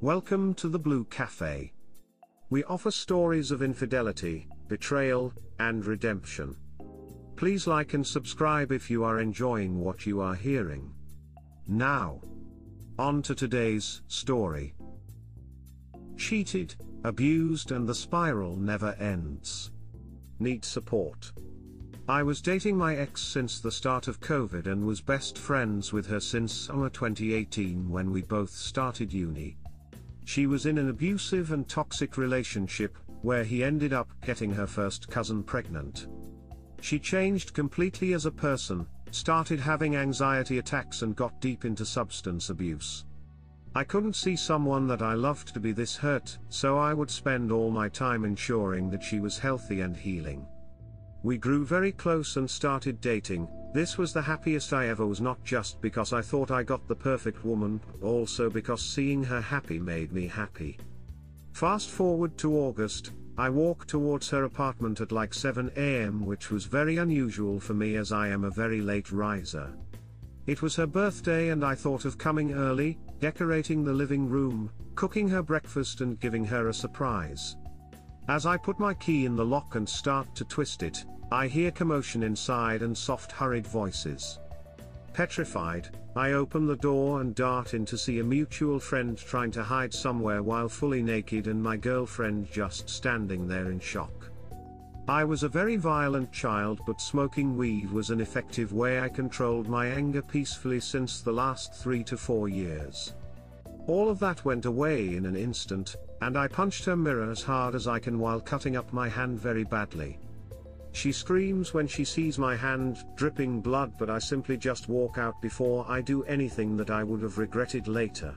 Welcome to the Blue Cafe. We offer stories of infidelity, betrayal, and redemption. Please like and subscribe if you are enjoying what you are hearing. Now, on to today's story. Cheated, abused, and the spiral never ends. Need support. I was dating my ex since the start of COVID and was best friends with her since summer 2018 when we both started uni. She was in an abusive and toxic relationship, where he ended up getting her first cousin pregnant. She changed completely as a person, started having anxiety attacks and got deep into substance abuse. I couldn't see someone that I loved to be this hurt, so I would spend all my time ensuring that she was healthy and healing. We grew very close and started dating. This was the happiest I ever was, not just because I thought I got the perfect woman, but also because seeing her happy made me happy. Fast forward to August, I walked towards her apartment at like 7 a.m., which was very unusual for me as I am a very late riser. It was her birthday and I thought of coming early, decorating the living room, cooking her breakfast and giving her a surprise. As I put my key in the lock and start to twist it, I hear commotion inside and soft hurried voices. Petrified, I open the door and dart in to see a mutual friend trying to hide somewhere while fully naked and my girlfriend just standing there in shock. I was a very violent child, but smoking weed was an effective way I controlled my anger peacefully since the last 3 to 4 years. All of that went away in an instant, and I punched her mirror as hard as I can while cutting up my hand very badly. She screams when she sees my hand dripping blood, but I simply just walk out before I do anything that I would have regretted later.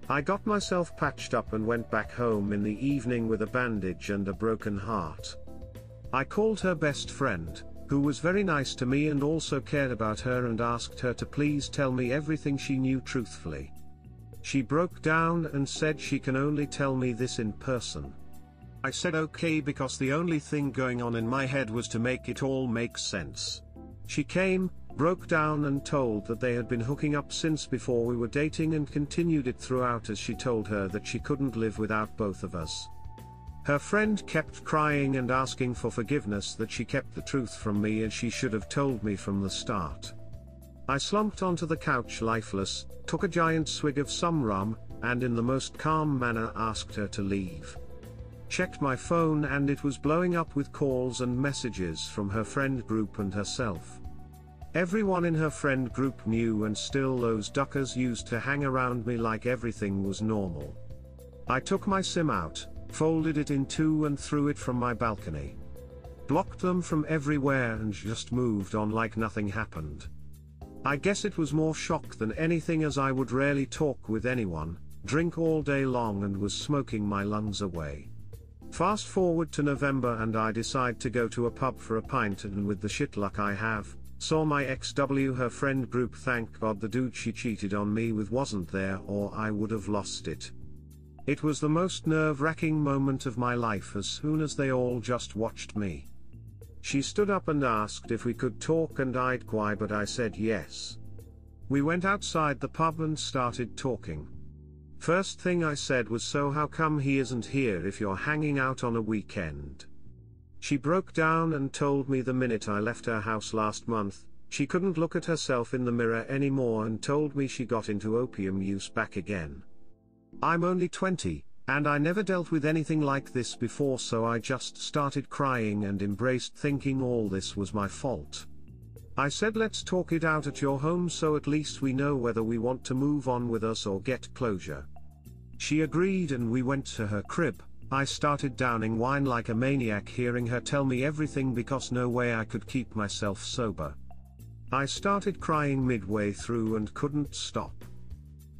I got myself patched up and went back home in the evening with a bandage and a broken heart. I called her best friend, who was very nice to me and also cared about her, and asked her to please tell me everything she knew truthfully. She broke down and said she can only tell me this in person. I said okay, because the only thing going on in my head was to make it all make sense. She came, broke down and told that they had been hooking up since before we were dating and continued it throughout, as she told her that she couldn't live without both of us. Her friend kept crying and asking for forgiveness, that she kept the truth from me and she should have told me from the start. I slumped onto the couch lifeless, took a giant swig of some rum, and in the most calm manner asked her to leave. Checked my phone and it was blowing up with calls and messages from her friend group and herself. Everyone in her friend group knew, and still those duckers used to hang around me like everything was normal. I took my SIM out, folded it in two and threw it from my balcony. Blocked them from everywhere and just moved on like nothing happened. I guess it was more shock than anything, as I would rarely talk with anyone, drink all day long, and was smoking my lungs away. Fast forward to November and I decide to go to a pub for a pint, and with the shit luck I have, saw my ex-W her friend group. Thank God the dude she cheated on me with wasn't there, or I would have lost it. It was the most nerve-wracking moment of my life as soon as they all just watched me. She stood up and asked if we could talk and I'd cry, but I said yes. We went outside the pub and started talking. First thing I said was, so how come he isn't here if you're hanging out on a weekend? She broke down and told me the minute I left her house last month, she couldn't look at herself in the mirror anymore, and told me she got into opium use back again. I'm only 20, and I never dealt with anything like this before, so I just started crying and embraced thinking all this was my fault. I said, let's talk it out at your home so at least we know whether we want to move on with us or get closure. She agreed and we went to her crib. I started downing wine like a maniac, hearing her tell me everything because no way I could keep myself sober. I started crying midway through and couldn't stop.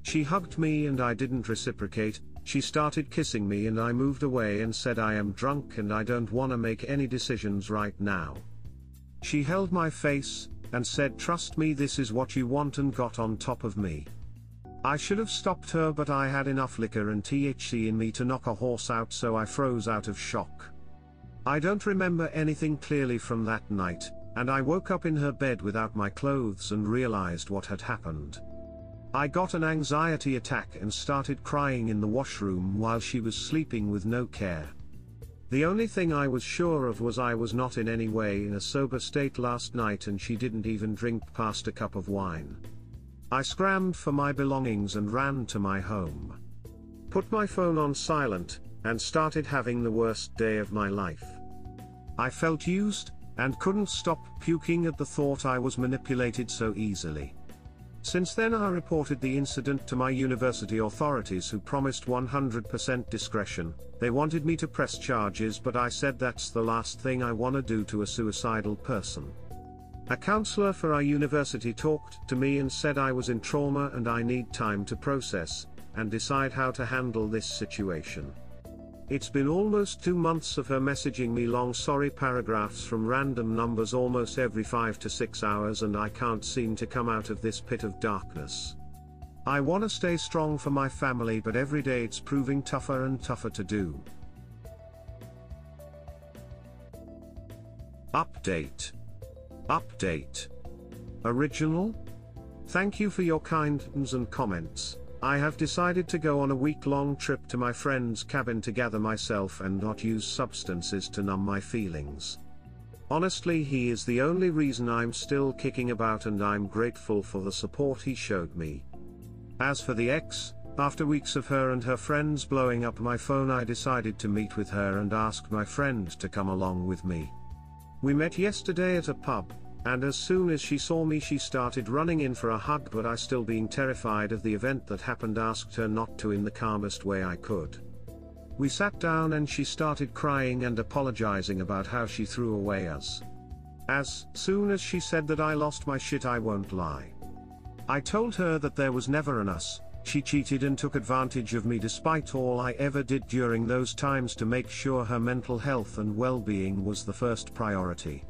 She hugged me and I didn't reciprocate. She started kissing me and I moved away and said, I am drunk and I don't want to make any decisions right now. She held my face and said, trust me, this is what you want, and got on top of me. I should have stopped her, but I had enough liquor and THC in me to knock a horse out, so I froze out of shock. I don't remember anything clearly from that night, and I woke up in her bed without my clothes and realized what had happened. I got an anxiety attack and started crying in the washroom while she was sleeping with no care. The only thing I was sure of was I was not in any way in a sober state last night, and she didn't even drink past a cup of wine. I scrambled for my belongings and ran to my home. Put my phone on silent, and started having the worst day of my life. I felt used, and couldn't stop puking at the thought I was manipulated so easily. Since then I reported the incident to my university authorities, who promised 100% discretion. They wanted me to press charges, but I said that's the last thing I want to do to a suicidal person. A counselor for our university talked to me and said I was in trauma and I need time to process and decide how to handle this situation. It's been almost 2 months of her messaging me long sorry paragraphs from random numbers almost every 5 to 6 hours, and I can't seem to come out of this pit of darkness. I want to stay strong for my family, but every day it's proving tougher and tougher to do. Update. Original? Thank you for your kindness and comments. I have decided to go on a week-long trip to my friend's cabin to gather myself and not use substances to numb my feelings. Honestly, he is the only reason I'm still kicking about, and I'm grateful for the support he showed me. As for the ex, after weeks of her and her friends blowing up my phone, I decided to meet with her and asked my friend to come along with me. We met yesterday at a pub, and as soon as she saw me she started running in for a hug, but I, still being terrified of the event that happened, asked her not to in the calmest way I could. We sat down and she started crying and apologizing about how she threw away us. As soon as she said that, I lost my shit, I won't lie. I told her that there was never an us. She cheated and took advantage of me despite all I ever did during those times to make sure her mental health and well-being was the first priority.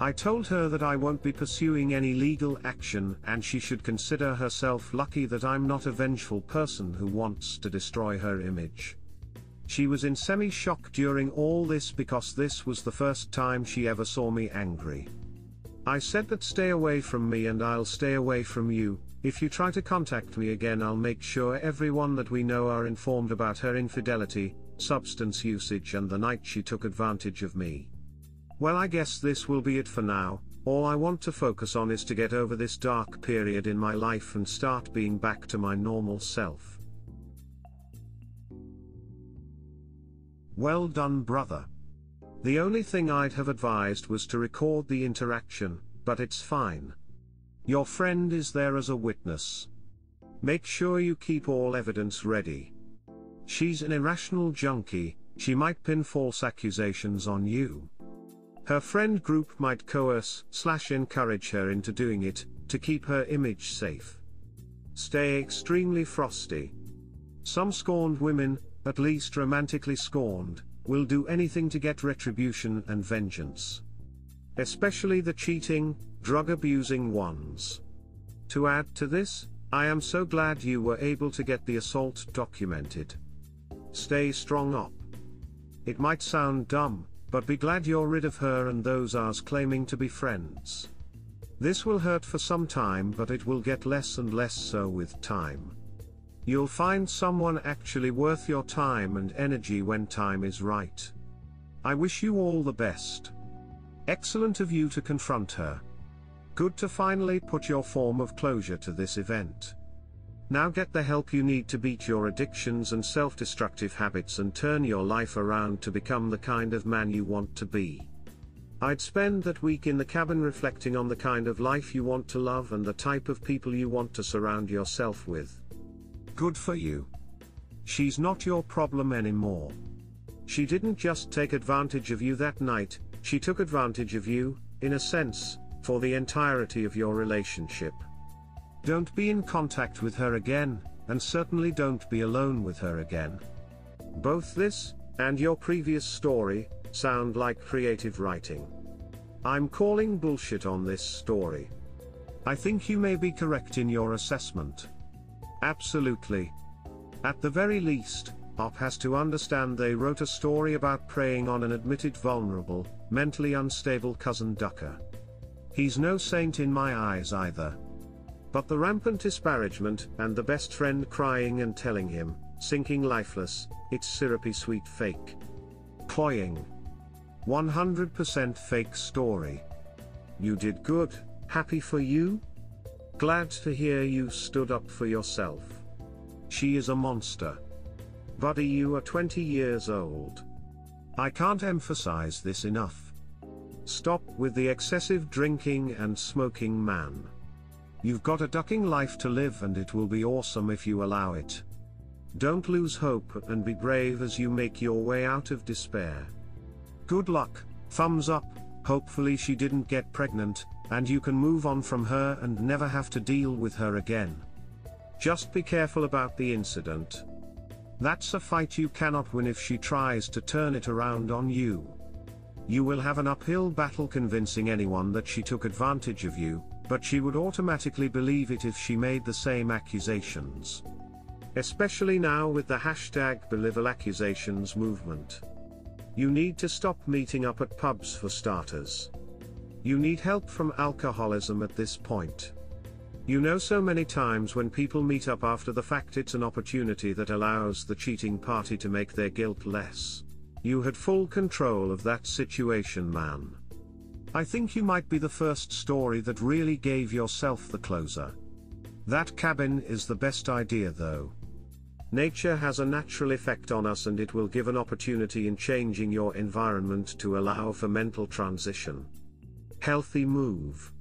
I told her that I won't be pursuing any legal action, and she should consider herself lucky that I'm not a vengeful person who wants to destroy her image. She was in semi-shock during all this because this was the first time she ever saw me angry. I said that stay away from me and I'll stay away from you. If you try to contact me again, I'll make sure everyone that we know are informed about her infidelity, substance usage, and the night she took advantage of me. Well, I guess this will be it for now. All I want to focus on is to get over this dark period in my life and start being back to my normal self. Well done, brother. The only thing I'd have advised was to record the interaction, but it's fine. Your friend is there as a witness. Make sure you keep all evidence ready. She's an irrational junkie, she might pin false accusations on you. Her friend group might coerce/encourage her into doing it, to keep her image safe. Stay extremely frosty. Some scorned women, at least romantically scorned, will do anything to get retribution and vengeance. Especially the cheating, drug-abusing ones. To add to this, I am so glad you were able to get the assault documented. Stay strong up. It might sound dumb, but be glad you're rid of her and those ours claiming to be friends. This will hurt for some time, but it will get less and less so with time. You'll find someone actually worth your time and energy when time is right. I wish you all the best. Excellent of you to confront her. Good to finally put your form of closure to this event. Now get the help you need to beat your addictions and self-destructive habits and turn your life around to become the kind of man you want to be. I'd spend that week in the cabin reflecting on the kind of life you want to love and the type of people you want to surround yourself with. Good for you. She's not your problem anymore. She didn't just take advantage of you that night, she took advantage of you, in a sense, for the entirety of your relationship. Don't be in contact with her again, and certainly don't be alone with her again. Both this, and your previous story, sound like creative writing. I'm calling bullshit on this story. I think you may be correct in your assessment. Absolutely. At the very least, Op has to understand they wrote a story about preying on an admitted vulnerable, mentally unstable cousin ducker. He's no saint in my eyes either. But the rampant disparagement, and the best friend crying and telling him, sinking lifeless, it's syrupy sweet fake. Cloying. 100% fake story. You did good, happy for you? Glad to hear you stood up for yourself. She is a monster. Buddy, you are 20 years old. I can't emphasize this enough. Stop with the excessive drinking and smoking, man. You've got a ducking life to live, and it will be awesome if you allow it. Don't lose hope, and be brave as you make your way out of despair. Good luck, thumbs up. Hopefully she didn't get pregnant, and you can move on from her and never have to deal with her again. Just be careful about the incident. That's a fight you cannot win if she tries to turn it around on you. You will have an uphill battle convincing anyone that she took advantage of you, but she would automatically believe it if she made the same accusations. Especially now with the #Believable Accusations movement. You need to stop meeting up at pubs for starters. You need help from alcoholism at this point. You know, so many times when people meet up after the fact, it's an opportunity that allows the cheating party to make their guilt less. You had full control of that situation, man. I think you might be the first story that really gave yourself the closer. That cabin is the best idea though. Nature has a natural effect on us, and it will give an opportunity in changing your environment to allow for mental transition. Healthy move.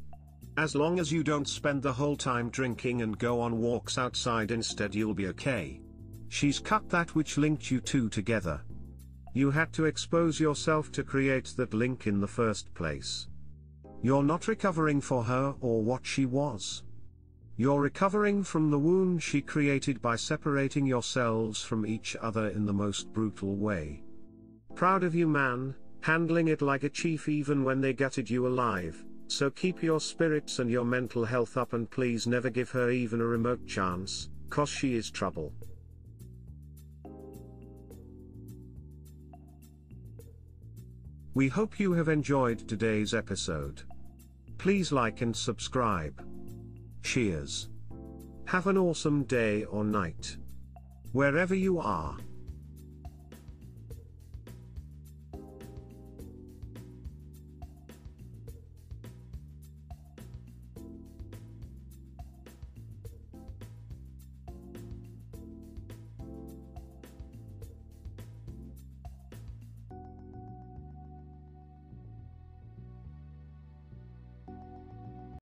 As long as you don't spend the whole time drinking and go on walks outside instead, you'll be okay. She's cut that which linked you two together. You had to expose yourself to create that link in the first place. You're not recovering for her or what she was. You're recovering from the wound she created by separating yourselves from each other in the most brutal way. Proud of you, man, handling it like a chief even when they gutted you alive. So keep your spirits and your mental health up, and please never give her even a remote chance, 'cause she is trouble. We hope you have enjoyed today's episode. Please like and subscribe. Cheers. Have an awesome day or night, wherever you are.